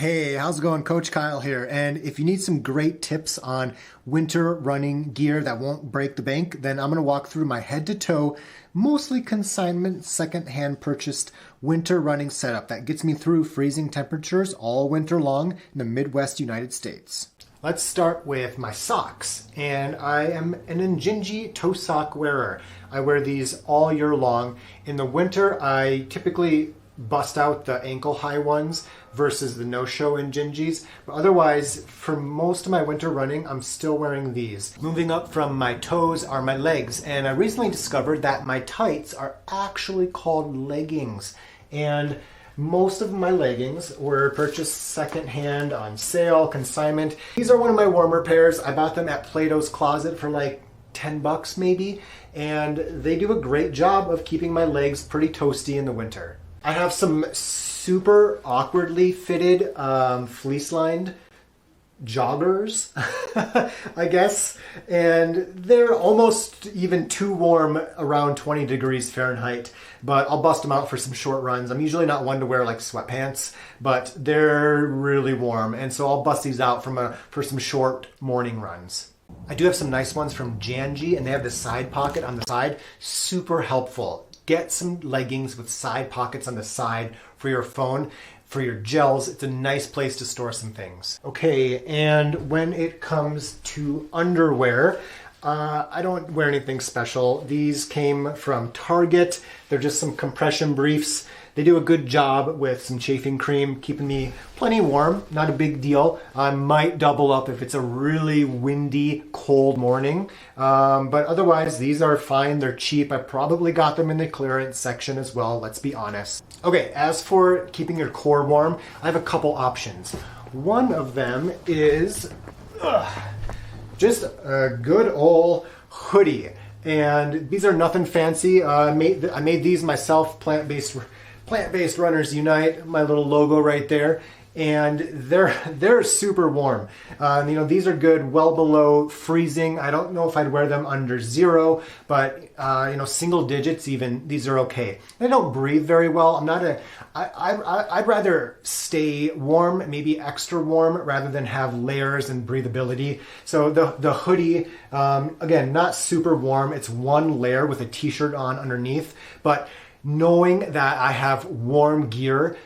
Hey, how's it going? Coach Kyle here. And if you need some great tips on winter running gear that won't break the bank, then I'm going to walk through my head to toe, mostly consignment, secondhand purchased winter running setup that gets me through freezing temperatures all winter long in the Midwest United States. Let's start with my socks. And I am an Injinji toe sock wearer. I wear these all year long. In the winter, I typically bust out the ankle high ones versus the no-show Injinjis. But otherwise, for most of my winter running, I'm still wearing these. Moving up from my toes are my legs. And I recently discovered that my tights are actually called leggings. And most of my leggings were purchased secondhand on sale, consignment. These are one of my warmer pairs. I bought them at Plato's Closet for like 10 bucks maybe. And they do a great job of keeping my legs pretty toasty in the winter. I have some super awkwardly fitted fleece-lined joggers, I guess, and they're almost even too warm around 20 degrees Fahrenheit, but I'll bust them out for some short runs. I'm usually not one to wear like sweatpants, but they're really warm, and so I'll bust these out for some short morning runs. I do have some nice ones from Janji, and they have the side pocket on the side. Super helpful. Get some leggings with side pockets on the side for your phone, for your gels. It's a nice place to store some things. Okay, and when it comes to underwear, I don't wear anything special. These came from Target. They're just some compression briefs. They do a good job with some chafing cream, keeping me plenty warm. Not a big deal. I might double up if it's a really windy, cold morning. But otherwise, these are fine. They're cheap. I probably got them in the clearance section as well, let's be honest. Okay, as for keeping your core warm, I have a couple options. One of them is just a good old hoodie. And these are nothing fancy. I made these myself, Plant-Based Runners Unite, my little logo right there, and they're super warm. These are good, well below freezing. I don't know if I'd wear them under zero, but single digits even, these are okay. They don't breathe very well. I'd rather stay warm, maybe extra warm, rather than have layers and breathability. So the hoodie, again, not super warm. It's one layer with a t-shirt on underneath, but knowing that I have warm gear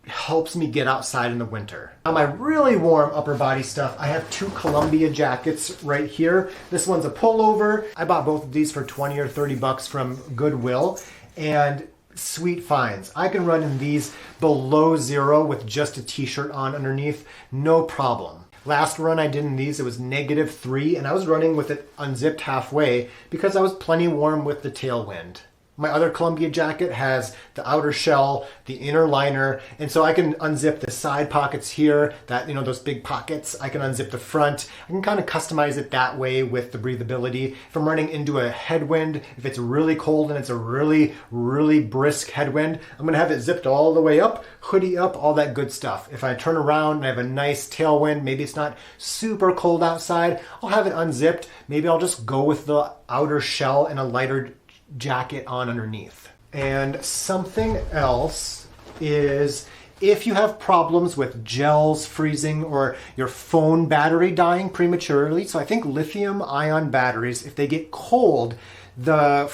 helps me get outside in the winter. Now my really warm upper body stuff, I have two Columbia jackets right here. This one's a pullover. I bought both of these for 20 or 30 bucks from Goodwill, and sweet finds. I can run in these below zero with just a t-shirt on underneath, no problem. Last run I did in these, it was -3, and I was running with it unzipped halfway because I was plenty warm with the tailwind. My other Columbia jacket has the outer shell, the inner liner, and so I can unzip the side pockets here, those big pockets. I can unzip the front. I can kind of customize it that way with the breathability. If I'm running into a headwind, if it's really cold and it's a really, really brisk headwind, I'm gonna have it zipped all the way up, hoodie up, all that good stuff. If I turn around and I have a nice tailwind, maybe it's not super cold outside, I'll have it unzipped. Maybe I'll just go with the outer shell and a lighter jacket on underneath. And something else is if you have problems with gels freezing or your phone battery dying prematurely, so I think lithium ion batteries, if they get cold, the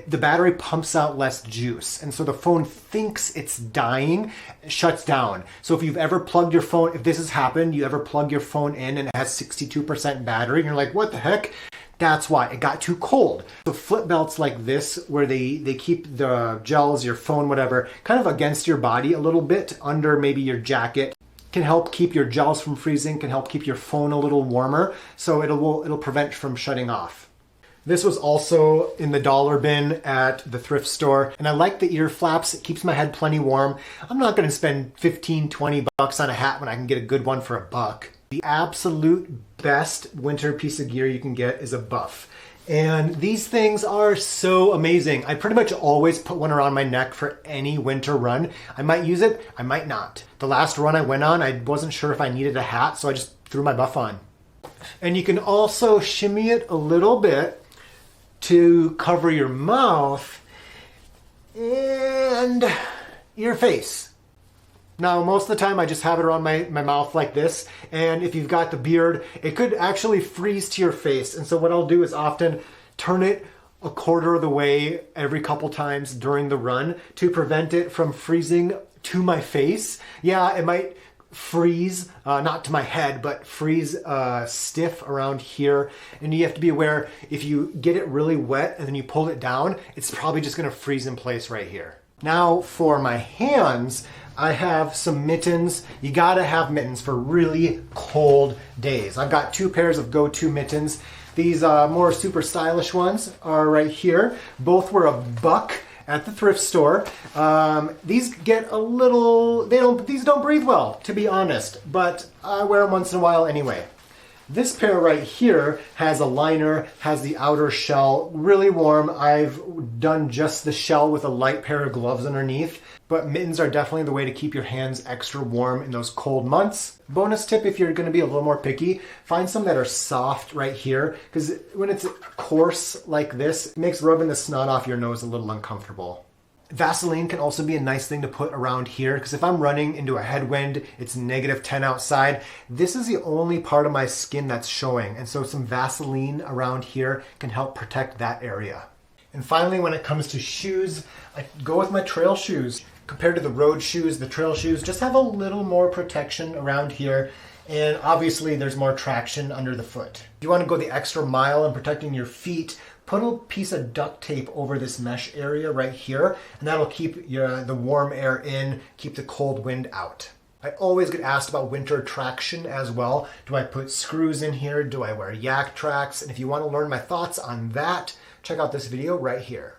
battery pumps out less juice. And so the phone thinks it's dying, shuts down. So if you've ever plugged your phone, if this has happened, you ever plug your phone in and it has 62% battery and you're like, what the heck? That's why it got too cold. So flip belts like this, where they keep the gels, your phone, whatever, kind of against your body a little bit under maybe your jacket, can help keep your gels from freezing, can help keep your phone a little warmer, so it'll prevent from shutting off. This was also in the dollar bin at the thrift store, and I like the ear flaps. It keeps my head plenty warm. I'm not going to spend 15, 20 bucks on a hat when I can get a good one for $1. The absolute best winter piece of gear you can get is a buff. And these things are so amazing. I pretty much always put one around my neck for any winter run. I might use it, I might not. The last run I went on, I wasn't sure if I needed a hat, so I just threw my buff on. And you can also shimmy it a little bit to cover your mouth and your face. Now, most of the time I just have it around my mouth like this, and if you've got the beard, it could actually freeze to your face. And so what I'll do is often turn it a quarter of the way every couple times during the run to prevent it from freezing to my face. Yeah, it might freeze, not to my head, but freeze stiff around here. And you have to be aware, if you get it really wet and then you pull it down, it's probably just gonna freeze in place right here. Now for my hands, I have some mittens. You gotta have mittens for really cold days. I've got 2 pairs of go-to mittens. These more super stylish ones are right here. Both were $1 at the thrift store. These get a little, these don't breathe well, to be honest, but I wear them once in a while anyway. This pair right here has a liner, has the outer shell, really warm. I've done just the shell with a light pair of gloves underneath, but mittens are definitely the way to keep your hands extra warm in those cold months. Bonus tip, if you're gonna be a little more picky, find some that are soft right here, because when it's coarse like this, it makes rubbing the snot off your nose a little uncomfortable. Vaseline can also be a nice thing to put around here, because if I'm running into a headwind, it's -10 outside, this is the only part of my skin that's showing. And so some Vaseline around here can help protect that area. And finally, when it comes to shoes, I go with my trail shoes. Compared to the road shoes, the trail shoes just have a little more protection around here. And obviously there's more traction under the foot. If you want to go the extra mile in protecting your feet, put a piece of duct tape over this mesh area right here, and that'll keep the warm air in, keep the cold wind out. I always get asked about winter traction as well. Do I put screws in here? Do I wear yak tracks? And if you want to learn my thoughts on that, check out this video right here.